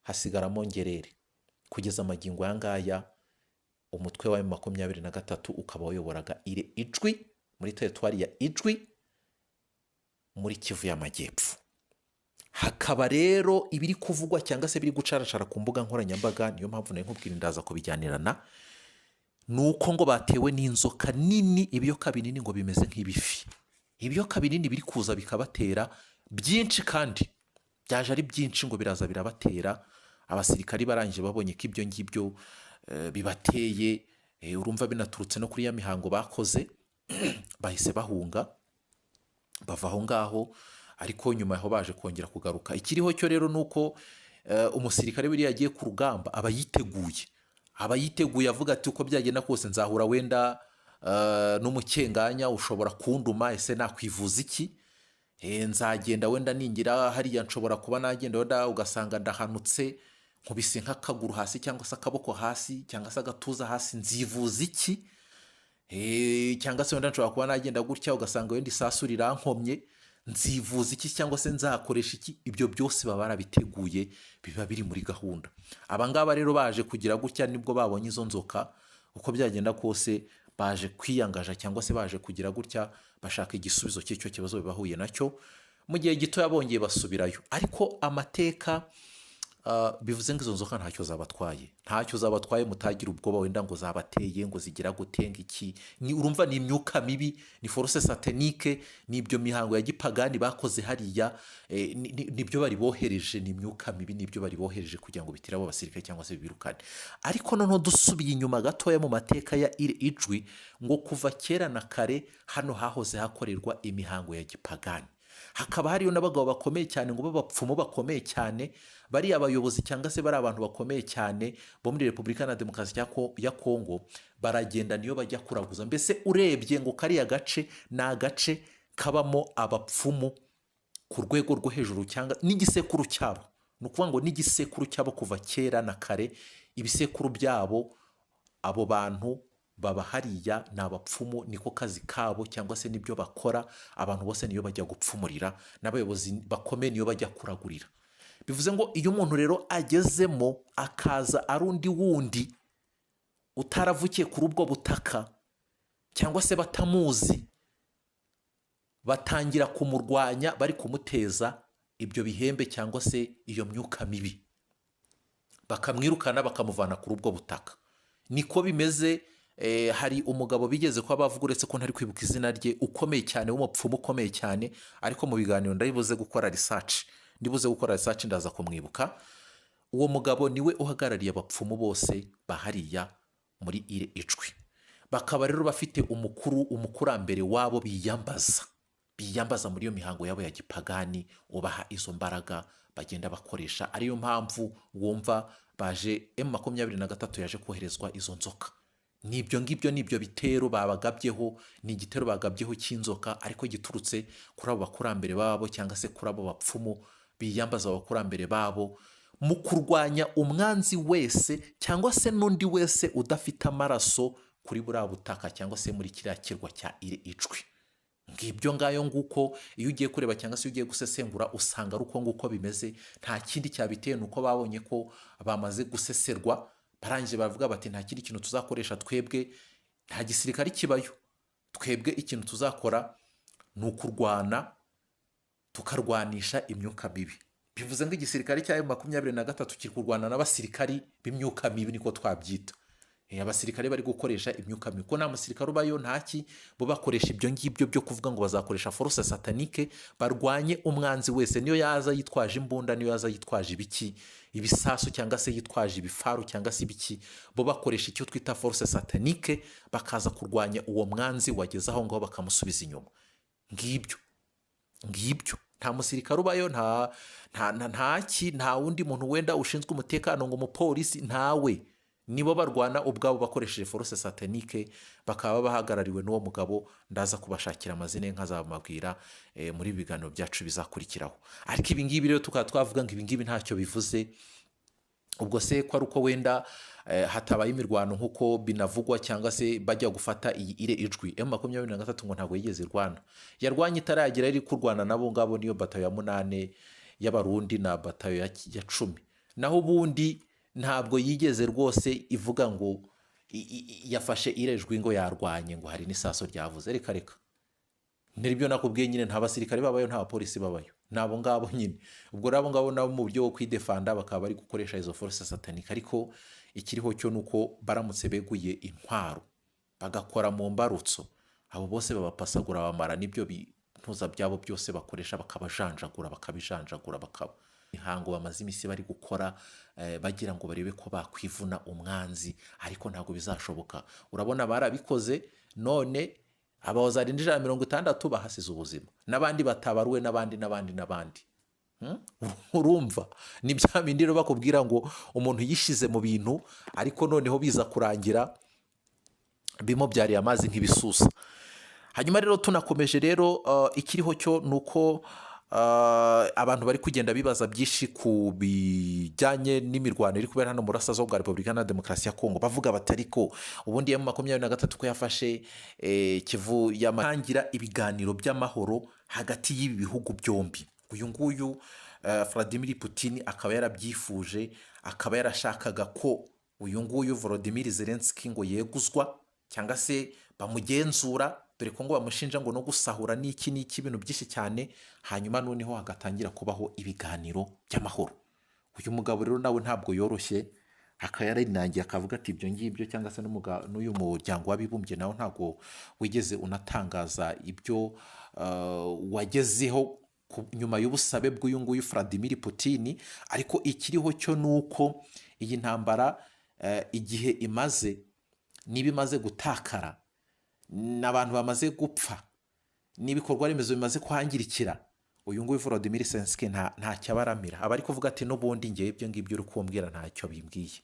hasigaramo ngerere kugeza amagingo yangaya umutwe wa M23 ukaba wayoboraga Ile Ijwi muri teritwari ya Ijwi muri Kivu y'Amajyepfo. Hakaba rero ibiri kuvugwa cyangwa se biri gucaracara ku mbuga nkoranyambaga niyo mpamvu nayo nkubwira ndaza kubijyanirana nuko ngo batewe n'inzoka nini ibiyoka binini ngo bimeze nk'ibifi ibiyoka binini biri kuza bikabatera byinshi kandi byaje ari byinshi ngo biraza birabatera. Abasirikari barangije babonye ko ibyo ngibyo bibateye, urumva binaturutse no kuri ya mihango bakoze, bahise bahunga bava aho ngaho. Ariko nyuma yaho baje kongera kugaruka. Ikiriho cyo rero ni uko umusirikare buriya yagiye ku rugamba aba yiteguye avuga ati uko byagenda kose nzahura wenda n'umukenganya ushobora kunduma, ese nakwivuza iki? Nzagenda wenda ningira hariya nshobora kuba nagenda wenda ugasanga ndahanutse nkubise nk'akaguru hasi cyangwa se akaboko hasi cyangwa se agatuza hasi, nzivuza iki? Cyangwa se wenda nshobora kuba nagenda gutya ugasanga wenda isasu rirankomye, nzivuza iki cyangwa se nzakoresha iki? Ibyo byose baba barabiteguye, biba biri muri gahunda. Abangaba rero baje kugira gutya nibwo babonye izo nzoka, uko byagenda kose baje kwiyangaja cyangwa se baje kugira gutya bashaka igisubizo cy'icyo kibazo bibahuye nacyo. Mu gihe gito yabongeye basubirayo, ariko amateka bivuze ngo izo nzoka ntacyo zabatwaye, mutagira ubwoba wenda ngo zabateye ngo zigira gutenga iki. Urumva ni imyuka mibi, ni force satanique, ni ibyo mihango ya gipagani bakoze hariya, nibyo bari bohereje, ni imyuka mibi, nibyo bari bohereje kugira ngo bitire abo basirikare cyangwa se bibirukane. Ariko noneho dusubiye inyuma gatoya mu mateka ya ijwi, ngo kuva kera na kare hano hahoze hakorerwa imihango ya gipagani. Hakaba hariyo n'abagabo bakomeye cyane ngo b'abapfumu bakomeye cyane, bari abayobozi cyangwa se bari abantu bakomeye cyane bo muri Repubulika na Demokarasi ya Kongo. Baragenda niyo bajya kuraguza. Mbese urebye ngo kariya gace ni agace kabamo abapfumu ku rwego rwo hejuru, cyangwa n'igisekuru cyabo. Ni ukuvuga ngo n'igisekuru cyabo kuva kera na kare, ibisekuru byabo, abo bantu baba hariya ni abapfumu, niko kazi kabo cyangwa se nibyo bakora. Abantu bose niyo bajya gupfumurira, n'abayobozi bakomeye niyo bajya kuragurira. Bivuze ngo iyo umuntu rero agezemo akaza ari undi wundi utaravukiye kuri ubwo butaka cyangwa se batamuzi, batangira kumurwanya, bari kumuteza ibyo bihembe cyangwa se iyo myuka mibi, bakamwirukana bakamuvana kuri ubwo butaka. Niko bimeze. Hari umugabo bigeze ko abavuga, uretse ko ntari kwibuka izina rye, ukomeye cyane, w'umupfumu ukomeye cyane, ariko mu biganiro ndibuze gukora research ndaza kumwibuka. Uwo mugabo niwe uhagarariye abapfumu bose bahariya muri ijwi. Bakaba rero bafite umukurambere wabo biyambaza muri iyo mihango yabo ya gipagani, ubaha izo mbaraga bagenda bakoresha. Ariyo mpamvu wumva baje M23 yaje koherezwa izo nzoka. Nibyo ngibyo, nibyo bitero babagabyeho, ni igitero bagabyeho cy'inzoka, ariko giturutse kuri abo bakurambere babo cyangwa se kuri abo bapfumu biyambaza abakurambere babo, mu kurwanya umwanzi wese cyangwa se n'undi wese udafite amaraso kuri buriya butaka cyangwa se muri kiriya kirwa cya ijwi. Ngibyo ngayo nguko, iyo ugiye kureba cyangwa se ugiye gusesengura usanga ari uko nguko bimeze. Nta kindi cyabiteye, nuko babonye ko bamaze guseserwa, barangije baravuga bati nta kindi kintu tuzakoresha twebwe, nta gisirikare kibayo, twebwe ikintu tuzakora ni ukurwana, tukarwanisha imyuka mibi. Bivuze ngo igisirikare cya M23 kiri kurwana n'abasirikari b'imyuka mibi, niko twabyita. Abasirikare bari gukoresha imyuka mibi, ko nta musirikare ubayo ntaki, bo bakoresha ibyo ngibyo byo kuvuga ngo bazakoresha force satanique barwanye umwanzi wese, niyo yaza yitwaje imbunda, niyo yaza yitwaje ibiki, ibisasu cyangwa se yitwaje ibifaru cyangwa se ibiki, bo bakoresha icyo twita force satanique, bakaza kurwanya uwo mwanzi wageze aho ngaho bakamusubiza inyuma. Ngibyo nta musirikare ubayo, nta wundi muntu wenda ushinzwe umutekano ngo umupolisi, ntawe. Nibo barwana ubwabo bakoresheje force satanique, bakaba bahagarariwe n'uwo mugabo. Ndaza kubashakira amazina nkazabamabwira muri biganiro byacu bizakurikiraho. Ariko ibi ngibi rero tukaba twavuga ngo ibi ngibi ntacyo bivuze. Ubwo se ko ari uko wenda hatabaye imirwano nk'uko binavugwa, cyangwa se bajya gufata iyi ijwi. M23 ngo ntabwo yigeze irwana, yarwanye itaragira iri kurwana nabo ngabo, niyo batayo ya 8 y'abarundi na batayo ya 10. Naho ubundi ntabwo yigeze rwose ivuga ngo yafashe irejwi ngo yarwanye, ngo hari n'isaso ryavuze. Reka nibyo nakubwiye nyine, nta basirikare babayo, nta bapolisi babayo, nabo ngabo nyine. Ubwo rabo ngabo nabo mu buryo bwo kwidefanda bakaba bari gukoresha izo force satanique. Ariko ikiriho cyo nuko baramutse beguye intwaro bagakora mu mbarutso, abo bose babapasagura, bamara n'ibyo bintuza byabo byose bakoresha, bakabijanjagura imihango bamaze iminsi bari gukora bagira ngo barebe ko bakwivuna umwanzi, ariko ntabwo bizashoboka. Urabona barabikoze, none abahozarinda 160 bahasize ubuzima, n'abandi batabaruwe, n'abandi. Urumva ni bya bindi rero bakubwira ngo umuntu yishize mu bintu, ariko noneho biza kurangira bimubyariye amazi nk'ibisusa. Hanyuma rero tunakomeje rero, ikiriho cyo nuko abantu bari kugenda bibaza byinshi ku bijyanye n'imirwano iri kubera hano mu burasirazuba bwa Repubulika Iharanira Demokarasi ya Kongo, bavuga batari ko ubundi ya 23 ko yafashe Kivu yatangira ibiganiro by'amahoro hagati y'ibi bihugu byombi. Uyu nguyu Vladimir Putin akaba yarabyifuje, akaba yarashakaga ko uyu nguyu Volodymyr Zelensky ngo yeguzwa cyangwa se bamugenzura, dore ko ngo bamushinja ngo no gusahura n'iki ibintu byinshi cyane, hanyuma noneho hagatangira kubaho ibiganiro by'amahoro. Uyu mugabo rero nawe ntabwo yoroshye, akaba yarinangiye akavuga ati ibyo ngibyo, cyangwa se n'uyu muryango w'abibumbye nawe ntabwo wigeze unatangaza ibyo wagezeho nyuma y'ubusabe bw'uyu nguyu Vladimir Putin. Ariko ikiriho cyo nuko iyi ntambara igihe imaze, niba imaze gutakara, n'abantu bamaze gupfa, n'ibikorwa remezo bimaze kuhangirikira, uyu nguyu Volodymyr Zelensky ntacyo abaramira. Aba ari kuvuga ati n'ubundi ngewe ibyo ngibyo uri kumbwira ntacyo bimbwiye,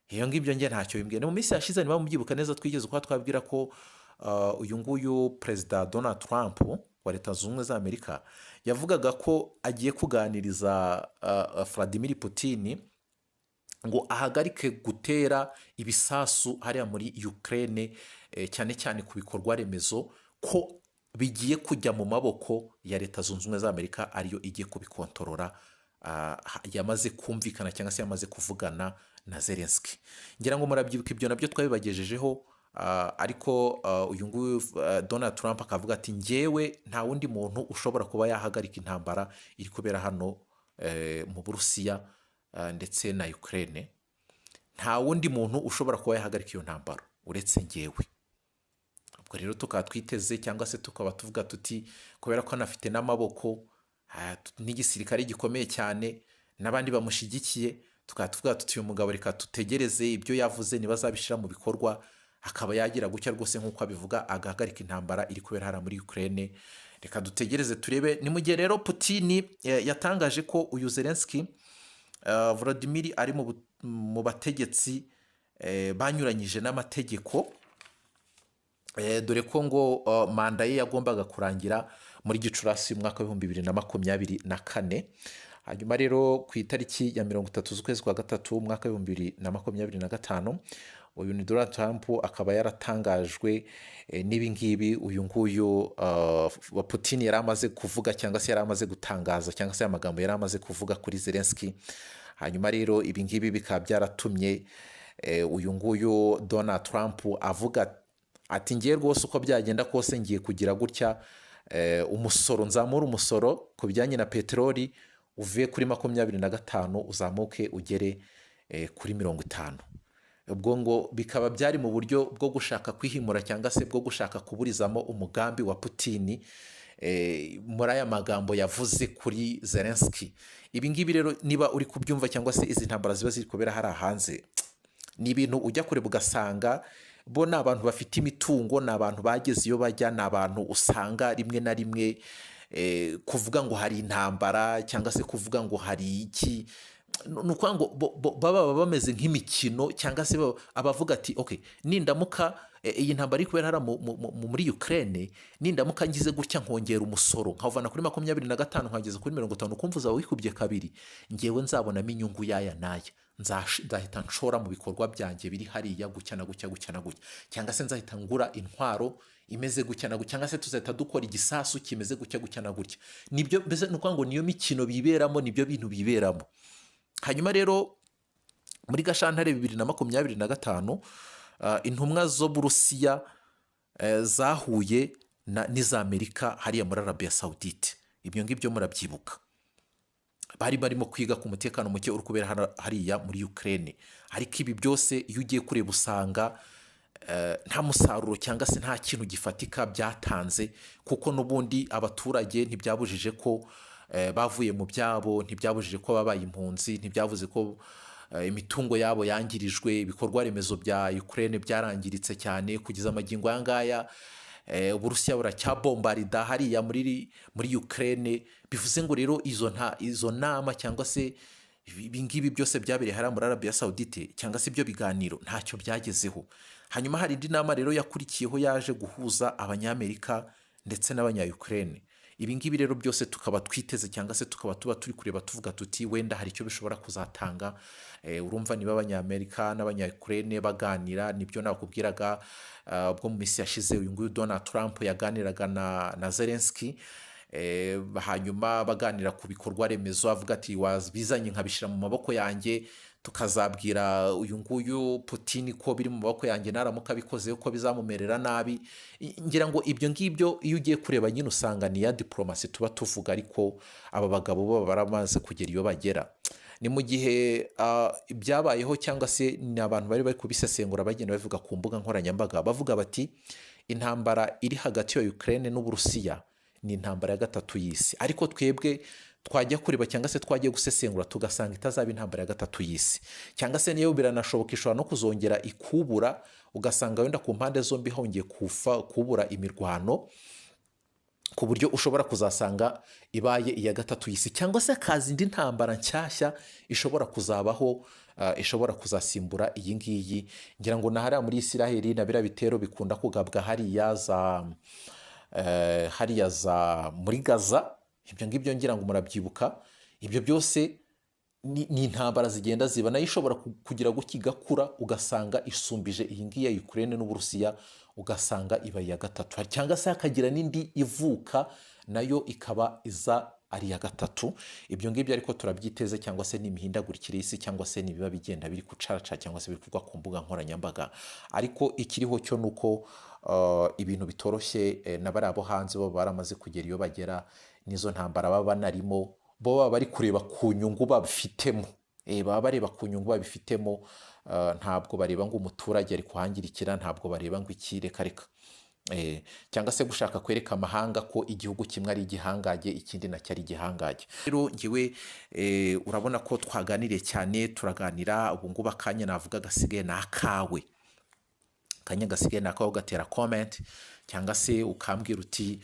iyo ngibyo nge ntacyo bimbwiye. Mu minsi yashize niba mubyibuka neza, twigeze kuba twabwira ko uyu nguyu Perezida Donald Trump wa Leta Zunze Ubumwe za Amerika yavugaga ko agiye kuganiriza Vladimir Putin ngo ahagarike gutera ibisasu hariya muri Ukraine, cyane cyane ku bikorwa remezo, ko bigiye kujya mu maboko ya Leta Zunze Ubumwe za Amerika, ariyo igiye kubikontorora. Yamaze kumvikana cyangwa se yamaze kuvugana na Zelensky. Ngira ngo murabyibuka ibyo nabyo twabibagejejeho, ariko uyu nguyu Donald Trump akavuga ati ngewe nta wundi muntu ushobora kuba yahagarika intambara iri kubera hano mu Burusiya ndetse na Ukraine. Nta wundi muntu ushobora kuba yahagarika iyo ntambara uretse ngewe. Ubwo rero tukaba twiteze, cyangwa se tukaba tuvuga tuti kubera ko anafite n'amaboko n'igisirikare gikomeye cyane n'abandi bamushyigikiye, tukaba tuvuga tuti uyu mugabo reka tutegereze ibyo yavuze niba azabishyira mu bikorwa, akaba yagira gutya rwose nk'uko abivuga, agahagarika intambara iri kubera hano muri Ukraine. Reka dutegereze turebe. Ni mu gihe rero Putin yatangaje ko uyu Zelensky Volodymyr ari mu bategetsi banyuranyije n'amategeko, dore ko ngo manda ye yagombaga kurangira muri Gicurasi y'umwaka wa 2024. Hanyuma rero ku itariki ya 30 z'ukwezi kwa gatatu umwaka wa 2025, uyu ni Donald Trump akaba yaratangajwe n'ibi ngibi uyu nguyu wa Putin yari amaze kuvuga, cyangwa se yari amaze gutangaza, cyangwa se amagambo yari amaze kuvuga kuri Zelensky. Hanyuma rero ibi ngibi bikaba byaratumye uyu nguyu Donald Trump avuga ati ngiye rwose uko byagenda kose ngiye kugira gutya umusoro, nzamura umusoro ku bijyanye na peteroli uvuye kuri 25 uzamuke ugere kuri 50. Ubwo ngo bikaba byari mu buryo bwo gushaka kwihimura, cyangwa se bwo gushaka kuburizamo umugambi wa Putin muri aya magambo yavuze kuri Zelensky. Ibi ngibi rero niba uri kubyumva, cyangwa se izi ntambara ziba ziri kubera hari hanze, ni ibintu ujya kureba ugasanga bo ni abantu bafite imitungo, ni abantu bageze iyo bajya, ni abantu usanga rimwe na rimwe kuvuga ngo hari intambara, cyangwa se kuvuga ngo hari iki, ni ukuvuga ngo baba bameze nk'imikino, cyangwa se abavuga ati okay, nindamuka iyi ntambara iri kubera hara muri Ukraine, nindamuka ngize gutya nkongera umusoro nkavana kuri 25 nkageza kuri 50, kumva uzaba wikubye kabiri, ngewe nzabonamo inyungu yaya naya, nzahita nshora mu bikorwa byanjye biri hariya gutya na gutya, cyangwa se nzahita ngura intwaro imeze gutya na gutya, cyangwa se tuzahita dukora igisasu kimeze gutya na gutya. Nibyo mbese ni ukuvuga ngo niyo mikino biberamo, nibyo bintu biberamo. Hanyuma rero muri Gashantare 2025 intumwa zo Burusiya zahuye n'iza Amerika hariya muri Arabia Saudite. Ibyo ngibyo murabyibuka, bari barimo kwiga ku mutekano muke uri kubera hariya muri Ukraine. Ariko ibi byose iyo ugiye kureba usanga nta musaruro cyangwa se nta kintu gifatika byatanze, kuko n'ubundi abaturage ntibyabujije ko bavuye mu byabo, ntibyabujije ko babaye impunzi, ntibyavuze ko imitungo yabo yangirijwe, ibikorwa remezo bya Ukraine byarangiritse cyane kugeza amagingo aya ngaya. Uburusiya buracyabombarida hariya muri Ukraine. Bivuze ngo rero izo nama cyangwa se ibingibi byose byabereye hariya muri Arabia Saudite cyangwa se ibyo biganiro ntacyo byagezeho. Hanyuma hari indi nama rero yakurikiyeho yaje guhuza abanyamerika ndetse n'abanya-Ukraine. Ibi ngibi rero byose tukaba twiteze cyangwa se tukaba turi kureba tuvuga tuti wenda hari icyo bishobora kuzatanga. Urumva niba abanyamerika n'abanya-Ukraine baganira, nibyo nakubwiraga ubwo mu minsi yashize uyu nguyu Donald Trump yaganiraga na Zelensky, hanyuma baganira ku bikorwa remezo, avuga ati wabizanye nkabishyira mu maboko yanjye, tukazabwira uyu nguyu Putin ko biri mu maboko yanjye, naramuka bikoze ko bizamumerera nabi. Ngira ngo ibyo ngibyo iyo ugiye kureba nyine usanga ni ya diplomasi tuba tuvuga, ariko aba bagabo bo baramaze kugera iyo bagera. Ni mu gihe byabayeho cyangwa se ni abantu bari kubisesengura bagenda bavuga ku mbuga nkoranyambaga, bavuga bati intambara iri hagati ya Ukraine n'Uburusiya ni intambara ya gatatu y'isi. Ariko twebwe twajya kureba cyangwa se twagiye gusesengura tugasanga itazaba intambara ya gatatu y'isi, cyangwa se niyo biranashoboka ishobora no kuzongera ikubura, ugasanga wenda ku mpande zombi hongeye kubura imirwano, ku buryo ushobora kuzasanga ibaye iya gatatu y'isi, cyangwa se hakaza indi ntambara nshyashya ishobora kuzabaho, ishobora kuzasimbura iyi ngiyi. Ngira ngo na hariya muri Isiraheli na biriya bitero bikunda kugabwa hariya za muri Gaza, ibyo ngibyo ngira ngo murabyibuka. Ibyo byose ni intambara zigenda ziba, nayo ishobora kugira gutya igakura ugasanga isumbije iyi ngiyi ya Ukraine n'Uburusiya, ugasanga iba iya gatatu, cyangwa se hakagira n'indi ivuka nayo ikaba iza ari iya gatatu. Ibyo ngibyo ariko turabyiteze, cyangwa se n'imihindagurikire y'isi, cyangwa se nibiba bigenda biri kucaraca cyangwa se biri kugwa ku mbuga nkoranyambaga. Ariko ikiriho cyo nuko ibintu bitoroshye, n'abari abo hanze bo baramaze kugera iyo bagera, n'izo ntambara baba banarimo bo baba bari kureba ku nyungu babifitemo, baba bareba ku nyungu babifitemo, ntabwo bareba ngo umuturage ari kuhangirikira, ntabwo bareba ngo iki reka cyangwa se gushaka kwereka amahanga ko igihugu kimwe ari igihangage ikindi nacyo ari igihangage. Rero ngewe urabona ko twaganiriye cyane, turaganira ubu ngubu. Akanya navuga gasigaye ni akawe, akanya gasigaye ni akawe, ugatera comment cyangwa se ukambwira uti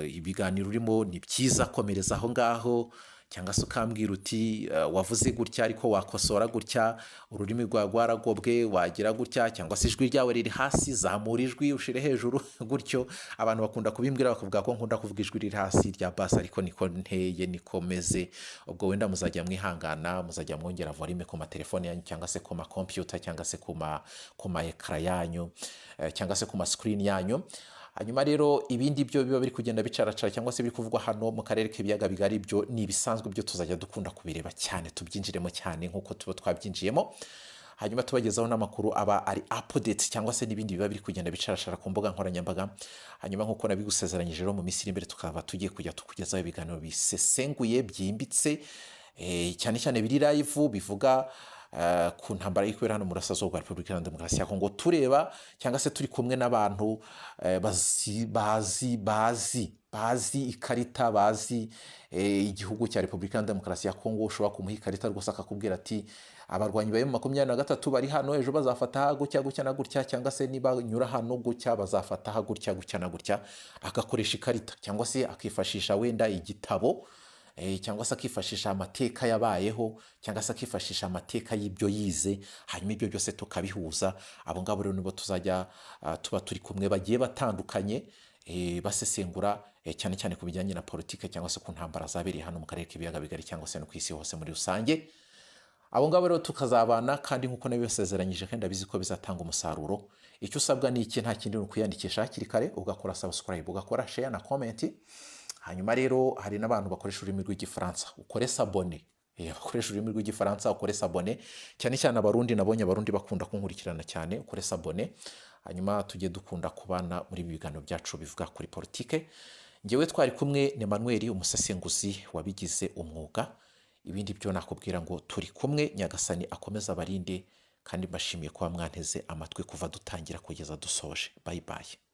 ibiganiro urimo ni byiza, komereza aho ngaho, cyangwa se ukambwira uti wavuze gutya ariko wakosora gutya, ururimi rwawe rwaragobwe wagira gutya, cyangwa se ijwi ryawe riri hasi, zamura ijwi ushire hejuru gutyo. Abantu bakunda kubimbwira bakavuga ko nkunda kuvuga ijwi riri hasi rya bass, ariko niko nteye niko meze. Ubwo wenda muzajya mwihangana, muzajya mwongera volume ku matelefone yanyu cyangwa se ku ma computer cyangwa se ku ma ekara yanyu cyangwa se ku ma screen yanyu. Hanyuma rero ibindi byo biba biri kugenda bicaracara cyangwa se biri kuvugwa hano mu karere k'ibiyaga bigari, byo ni ibisanzwe, byo tuzajya dukunda kubireba cyane, tubyinjiremo cyane nk'uko tuba twabyinjiyemo. Hanyuma tubagezaho n'amakuru aba ari update cyangwa se n'ibindi biba biri kugenda bicaracara ku mbuga nkoranyambaga. Hanyuma nk'uko nabigusezeranyije rero mu minsi iri imbere tukaba tugiye kujya tukugezaho ibiganiro bisesenguye byimbitse, cyane cyane biri live bivuga ku ntambara iri kubera hano mu burasirazuba bwa Repubulika Iharanira Demokarasi ya Kongo, tureba cyangwa se turi kumwe n'abantu bazi ikarita, bazi igihugu cya Repubulika Iharanira Demokarasi ya Kongo. Ushobora kumuha ikarita rwose akakubwira ati abarwanyi ba M23 bari hano, ejo bazafata gutya gutya na gutya, cyangwa se niba nyura hano gutya bazafata gutya gutya na gutya, agakoresha ikarita cyangwa se akifashisha wenda igitabo, cyangwa se akifashisha amateka yabayeho, cyangwa se akifashisha amateka y'ibyo yize. Hanyuma ibyo byose tukabihuza. Abo ngabo rero nibo tuzajya tuba turi kumwe, bagiye batandukanye, basesengura cyane cyane ku bijyanye na politike cyangwa se ku ntambara zabereye hano mu karere k'ibiyaga bigari cyangwa se no ku isi hose muri rusange. Abo ngabo rero tukazabana, kandi nk'uko nabibasezeranyije kandi abizi ko bizatanga umusaruro. Icyo usabwa ni iki? Nta kindi, ni ukwiyandikisha hakiri kare, ugakora subscribe, ugakora share na comment. Hanyuma rero hari n'abantu bakoresha ururimi rw'igifaransa, ukore sabone, bakoresha ururimi rw'igifaransa ukore sabone, cyane cyane Abarundi. Nabonye Abarundi bakunda kunkurikirana cyane, ukore sabone. Hanyuma tujye dukunda kubana muri ibi biganiro byacu bivuga kuri politike. Ngewe twari kumwe ni Emmanuel, umusesenguzi wabigize umwuga. Ibindi byo nakubwira ngo turi kumwe, Nyagasani akomeza abarinde, kandi mbashimiye kuba mwanteze amatwi kuva dutangira kugeza dusoje. Bye bye.